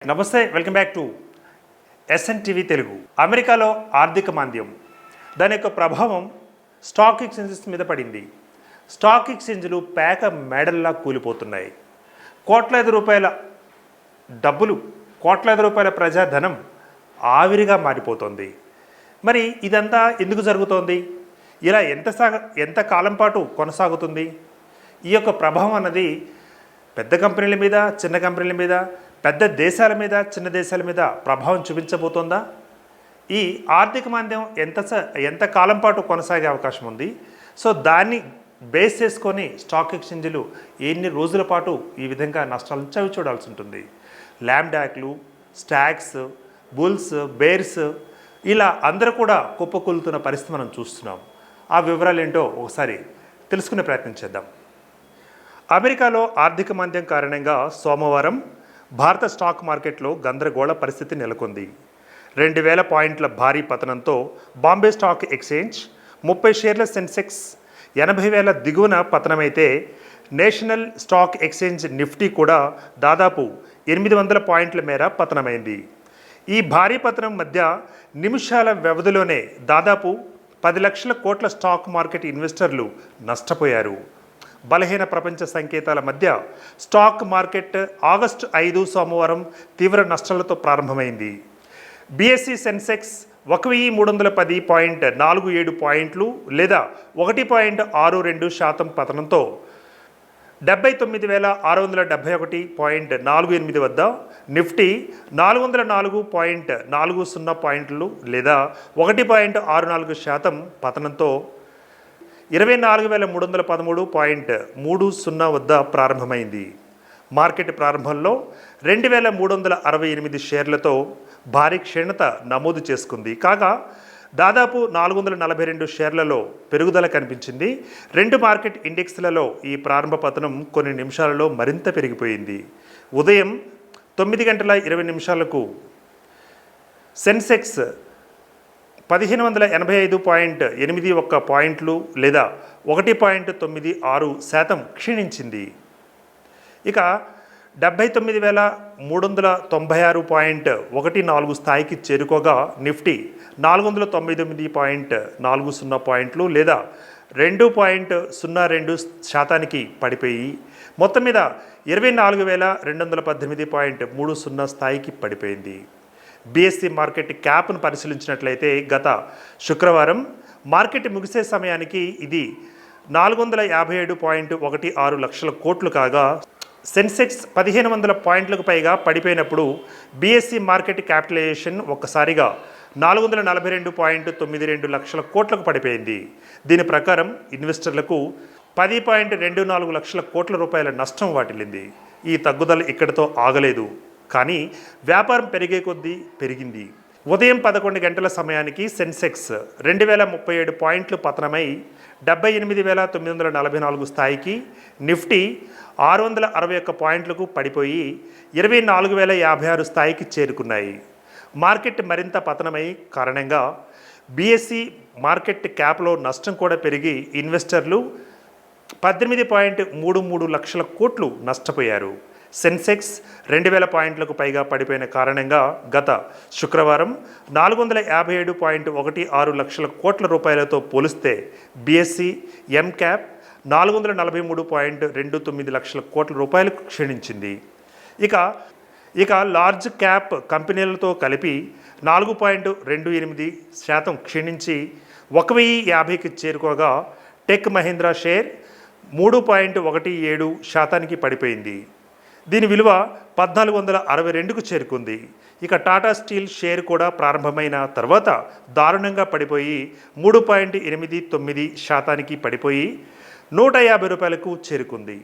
నమస్తే, welcome back to ఎస్ఎన్టీవీ Telugu. అమెరికాలో ఆర్థిక మాంద్యం, దాని యొక్క ప్రభావం స్టాక్ ఎక్స్చేంజెస్ మీద పడింది. స్టాక్ ఎక్స్చేంజ్లు పేక మేడల్లా కూలిపోతున్నాయి. కోట్లాది రూపాయల డబ్బులు, కోట్లాది రూపాయల ప్రజాధనం ఆవిరిగా మారిపోతుంది. మరి ఇదంతా ఎందుకు జరుగుతోంది? ఇలా ఎంత కాలం పాటు కొనసాగుతుంది? ఈ యొక్క ప్రభావం అన్నది పెద్ద కంపెనీల మీద, చిన్న కంపెనీల మీద, పెద్ద దేశాల మీద, చిన్న దేశాల మీద ప్రభావం చూపించబోతోందా? ఈ ఆర్థిక మాంద్యం ఎంత కాలం పాటు కొనసాగే అవకాశం ఉంది? సో దాన్ని బేస్ చేసుకొని స్టాక్ ఎక్స్చేంజ్లు ఎన్ని రోజుల పాటు ఈ విధంగా నష్టాలను చవి చూడాల్సి ఉంటుంది. ల్యాండాక్లు, స్టాక్స్, బుల్స్, బేర్స్ ఇలా అందరూ కూడా కుప్పకూలుతున్న పరిస్థితి మనం చూస్తున్నాం. ఆ వివరాలు ఏంటో ఒకసారి తెలుసుకునే ప్రయత్నం చేద్దాం. అమెరికాలో ఆర్థిక మాంద్యం కారణంగా సోమవారం భారత స్టాక్ మార్కెట్లో గందరగోళ పరిస్థితి నెలకొంది. 2000 పాయింట్ల భారీ పతనంతో బాంబే స్టాక్ ఎక్స్చేంజ్ 30 షేర్ల సెన్సెక్స్ 80,000 దిగువన పతనమైతే నేషనల్ స్టాక్ ఎక్స్చేంజ్ నిఫ్టీ కూడా దాదాపు 800 పాయింట్ల మేర పతనమైంది. ఈ భారీ పతనం మధ్య నిమిషాల వ్యవధిలోనే దాదాపు 10 లక్షల కోట్ల స్టాక్ మార్కెట్ ఇన్వెస్టర్లు నష్టపోయారు. బలహీన ప్రపంచ సంకేతాల మధ్య స్టాక్ మార్కెట్ ఆగస్టు 5 సోమవారం తీవ్ర నష్టాలతో ప్రారంభమైంది. బీఎస్ఈ సెన్సెక్స్ 1310.47 పాయింట్లు లేదా 1.62% పతనంతో 79,671.48 వద్ద, నిఫ్టీ 404.40 పాయింట్లు లేదా 1.64% పతనంతో 24,313.30 వద్ద ప్రారంభమైంది. మార్కెట్ ప్రారంభంలో 2,368 షేర్లతో భారీ క్షీణత నమోదు చేసుకుంది. కాగా దాదాపు 442 షేర్లలో పెరుగుదల కనిపించింది. రెండు మార్కెట్ ఇండెక్స్లలో ఈ ప్రారంభ పతనం కొన్ని నిమిషాలలో మరింత పెరిగిపోయింది. ఉదయం 9:20 సెన్సెక్స్ 1,585.81 పాయింట్లు లేదా 1.96% క్షీణించింది. ఇక 79,396.14 స్థాయికి చేరుకోగా నిఫ్టీ 499.40 పాయింట్లు లేదా 2.02% పడిపోయి మొత్తం మీద 24,218.30 స్థాయికి పడిపోయింది. బీఎస్సీ మార్కెట్ క్యాప్ను పరిశీలించినట్లయితే గత శుక్రవారం మార్కెట్ ముగిసే సమయానికి ఇది 457.16 లక్షల కోట్లు కాగా సెన్సెక్స్ 1,500 పాయింట్లకు పైగా పడిపోయినప్పుడు బీఎస్సీ మార్కెట్ క్యాపిటలైజేషన్ ఒక్కసారిగా 442.92 లక్షల కోట్లకు పడిపోయింది. దీని ప్రకారం ఇన్వెస్టర్లకు 10.24 లక్షల కోట్ల రూపాయల నష్టం వాటిల్లింది. ఈ తగ్గుదల ఇక్కడితో ఆగలేదు, కానీ వ్యాపారం పెరిగే కొద్దీ పెరిగింది. ఉదయం 11 గంటల సమయానికి సెన్సెక్స్ 2,037 పాయింట్లు పతనమై 78,944 స్థాయికి, నిఫ్టీ 661 పాయింట్లకు పడిపోయి 24,056 స్థాయికి చేరుకున్నాయి. మార్కెట్ మరింత పతనమై కారణంగా బీఎస్ఈ మార్కెట్ క్యాప్లో నష్టం కూడా పెరిగి ఇన్వెస్టర్లు 18.33 లక్షల కోట్లు నష్టపోయారు. సెన్సెక్స్ 2,000 పాయింట్లకు పైగా పడిపోయిన కారణంగా గత శుక్రవారం 457.16 లక్షల కోట్ల రూపాయలతో పోలిస్తే బీఎస్ఈ ఎం క్యాప్ 443.29 లక్షల కోట్ల రూపాయలకు క్షీణించింది. ఇక లార్జ్ క్యాప్ కంపెనీలతో కలిపి 4.28% క్షీణించి 1,050కి చేరుకోగా టెక్ మహీంద్రా షేర్ 3.17% పడిపోయింది. దీని విలువ 1,462కు చేరుకుంది. ఇక టాటా స్టీల్ షేర్ కూడా ప్రారంభమైన తర్వాత దారుణంగా పడిపోయి 3.89% పడిపోయి 150 రూపాయలకు చేరుకుంది.